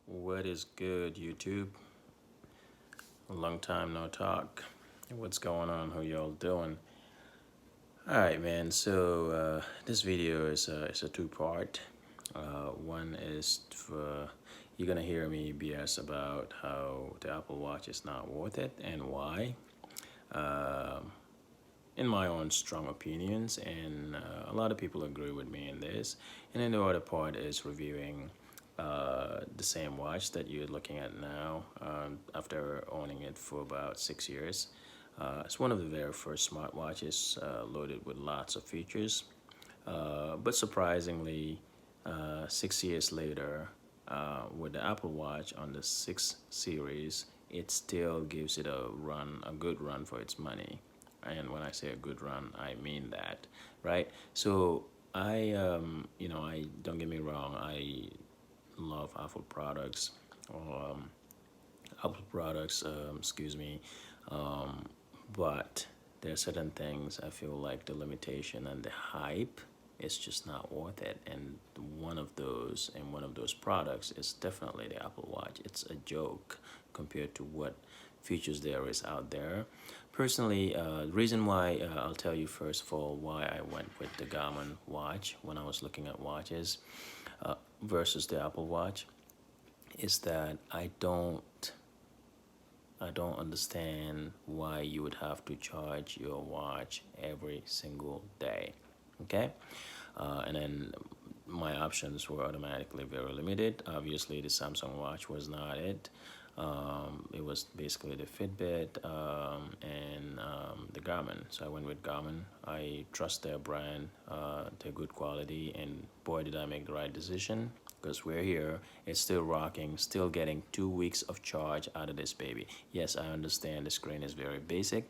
What is good, YouTube? A long time no talk. What's going on? How y'all doing? All right, man. So this video is a two-part. One is for you're gonna hear me BS about how the Apple Watch is not worth it and why. Um in my own strong opinions, and a lot of people agree with me in this. And then the other part is reviewing the same watch that you're looking at now after owning it for about 6 years. It's one of the very first smartwatches loaded with lots of features, but surprisingly, 6 years later, with the Apple Watch on the 6 series, it still gives it a good run for its money. And when I say a good run, I mean that, right? So I don't get me wrong, I love Apple products, um, excuse me, um, but there are certain things I feel like the limitation and the hype is just not worth it. And one of those products is definitely the Apple Watch. It's a joke compared to what features there is out there. Personally, the reason why I'll tell you first of all why I went with the Garmin watch when I was looking at watches versus the Apple Watch is that I don't understand why you would have to charge your watch every single day. Okay? And then my options were automatically very limited. Obviously, the Samsung watch was not it. It was basically the Fitbit and the Garmin. So I went with Garmin. I trust their brand, their good quality, and boy, did I make the right decision because we're here. It's still rocking, still getting 2 weeks of charge out of this baby. Yes, I understand the screen is very basic,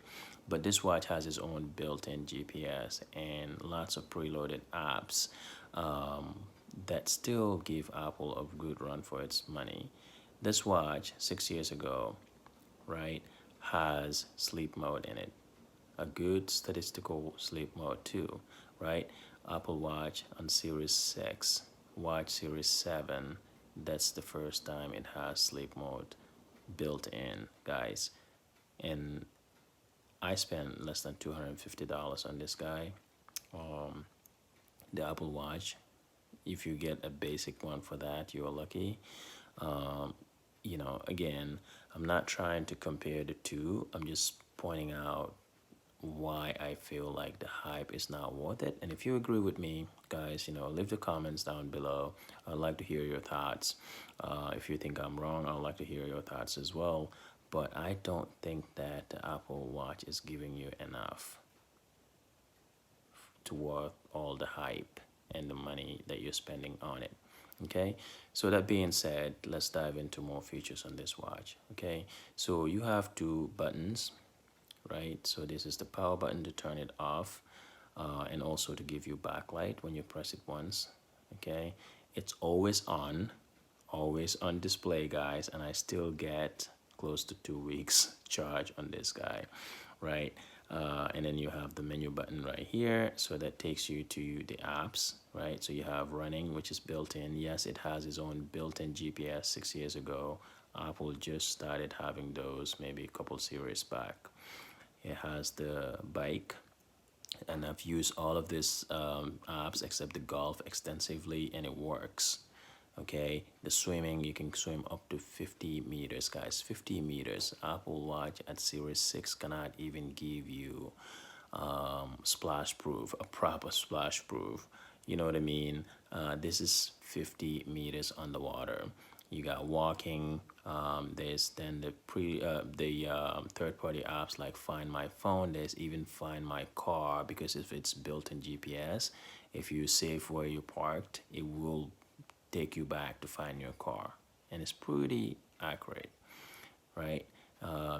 but this watch has its own built-in GPS and lots of preloaded apps um, that still give Apple a good run for its money. This watch, 6 years ago, right, has sleep mode in it. A good statistical sleep mode too, right? Apple Watch on Series 6, Watch Series 7, that's the first time it has sleep mode built in, guys. And I spent less than $250 on this guy. Um, the Apple Watch, if you get a basic one for that, you're lucky. Um, again, I'm not trying to compare the two. I'm just pointing out why I feel like the hype is not worth it. And if you agree with me, guys, leave the comments down below. I'd like to hear your thoughts. If you think I'm wrong, I'd like to hear your thoughts as well. But I don't think that the Apple Watch is giving you enough to worth all the hype and the money that you're spending on it. Okay, so that being said, let's dive into more features on this watch. Okay, so you have two buttons, right? So this is the power button to turn it off, and also to give you backlight when you press it once. Okay, it's always on display, guys, and I still get close to 2 weeks charge on this guy, right? And then you have the menu button right here, so that takes you to the apps, right? So you have running, which is built in. Yes, it has its own built-in GPS. 6 years ago, Apple just started having those maybe a couple series back. It has the bike, and I've used all of these apps except the golf extensively, and it works. Okay, the swimming, you can swim up to 50 meters, guys. 50 meters. Apple Watch at Series 6 cannot even give you splash proof, a proper splash proof. You know what I mean? This is 50 meters underwater. You got walking. There's then the third party apps like Find My Phone. There's even Find My Car, because if it's built in GPS, if you save where you parked, it will take you back to find your car, and it's pretty accurate, right?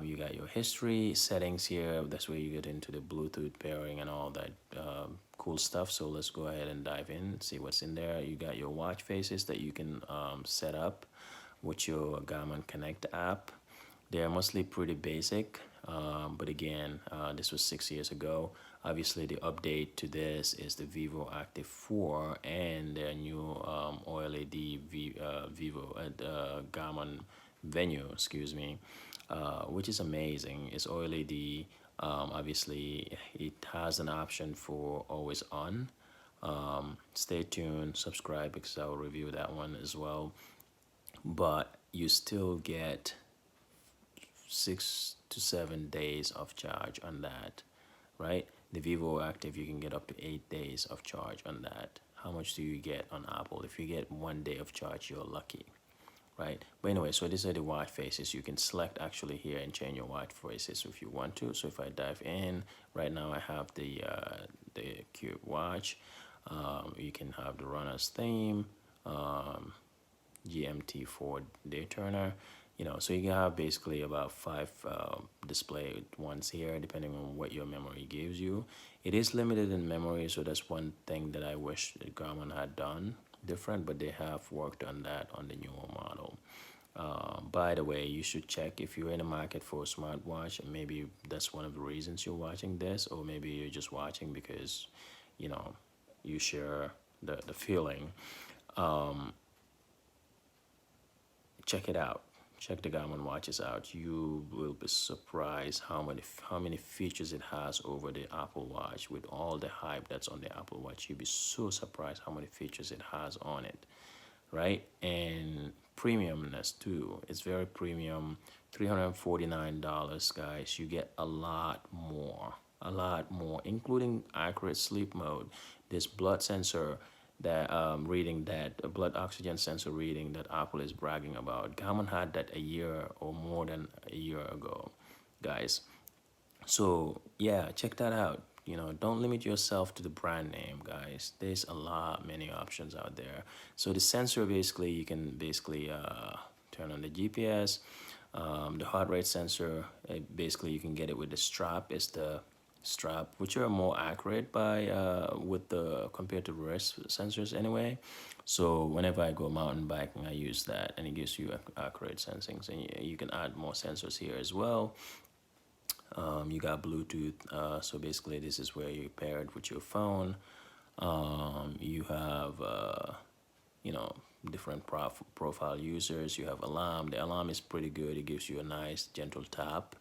You got your history settings here. That's where you get into the Bluetooth pairing and all that cool stuff. So let's go ahead and dive in, see what's in there. You got your watch faces that you can set up with your Garmin Connect app. They're mostly pretty basic, but again, this was 6 years ago. Obviously, the update to this is the Vivo Active 4 and their new OLED Vivo Garmin Venue, excuse me, which is amazing. It's OLED. Obviously, it has an option for always on. Stay tuned, subscribe because I'll review that one as well. But you still get 6 to 7 days of charge on that, right? The Vivo Active, you can get up to 8 days of charge on that. How much do you get on Apple? If you get 1 day of charge, you're lucky, right? But anyway, so these are the watch faces. You can select actually here and change your watch faces if you want to. So if I dive in, right now I have the Cube watch. You can have the runner's theme, GMT4 day turner, so you can have basically about 5 display ones here depending on what your memory gives you. It is limited in memory, so that's one thing that I wish that Garmin had done different, but they have worked on that on the newer model. By the way, you should check if you're in the market for a smartwatch, and maybe that's one of the reasons you're watching this, or maybe you're just watching because you share the feeling. Check it out. Check the Garmin watches out. You will be surprised how many features it has over the Apple Watch. With all the hype that's on the Apple Watch, you'll be so surprised how many features it has on it, right? And premiumness too. It's very premium. $349, guys. You get a lot more, including accurate sleep mode. This blood sensor that reading, that blood oxygen sensor reading that Apple is bragging about. Garmin had that a year or more than a year ago, guys. So yeah, check that out. Don't limit yourself to the brand name, guys. There's many options out there. So the sensor, basically, you can basically turn on the GPS. The heart rate sensor, basically you can get it with the strap. It's the strap, which are more accurate by with the compared to wrist sensors anyway. So whenever I go mountain biking, I use that, and it gives you accurate sensings. And you can add more sensors here as well. You got Bluetooth, so basically this is where you pair it with your phone. You have different profile users. You have alarm. The alarm is pretty good. It gives you a nice gentle tap.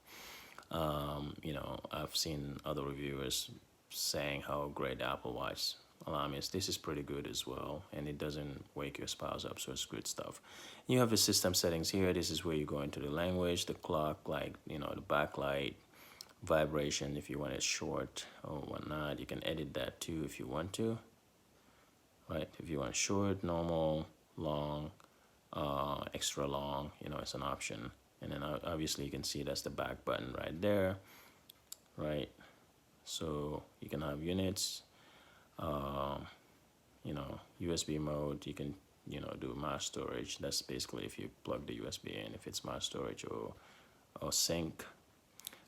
I've seen other reviewers saying how great the Apple Watch alarm is. This is pretty good as well, and it doesn't wake your spouse up, so it's good stuff. You have the system settings here. This is where you go into the language, the clock, like the backlight, vibration if you want it short or whatnot. You can edit that too if you want to, right? If you want short, normal, long, extra long, it's an option. And then obviously you can see that's the back button right there, right? So you can have units, USB mode. You can, do mass storage. That's basically if you plug the USB in, if it's mass storage or sync.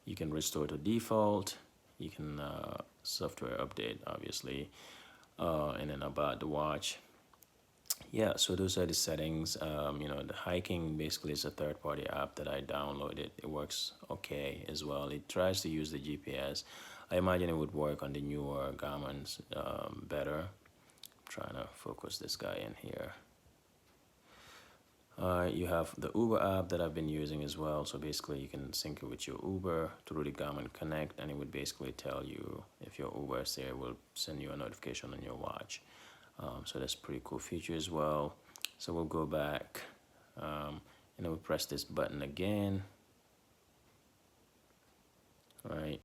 You can restore to default. You can software update, obviously. And then about the watch. Yeah, so those are the settings. The hiking basically is a third-party app that I downloaded. It works okay as well. It tries to use the GPS. I imagine it would work on the newer Garmin's better. I'm trying to focus this guy in here. You have the Uber app that I've been using as well. So basically you can sync it with your Uber through the Garmin Connect, and it would basically tell you if your Uber is there. It will send you a notification on your watch. So that's a pretty cool feature as well. So we'll go back and we'll press this button again.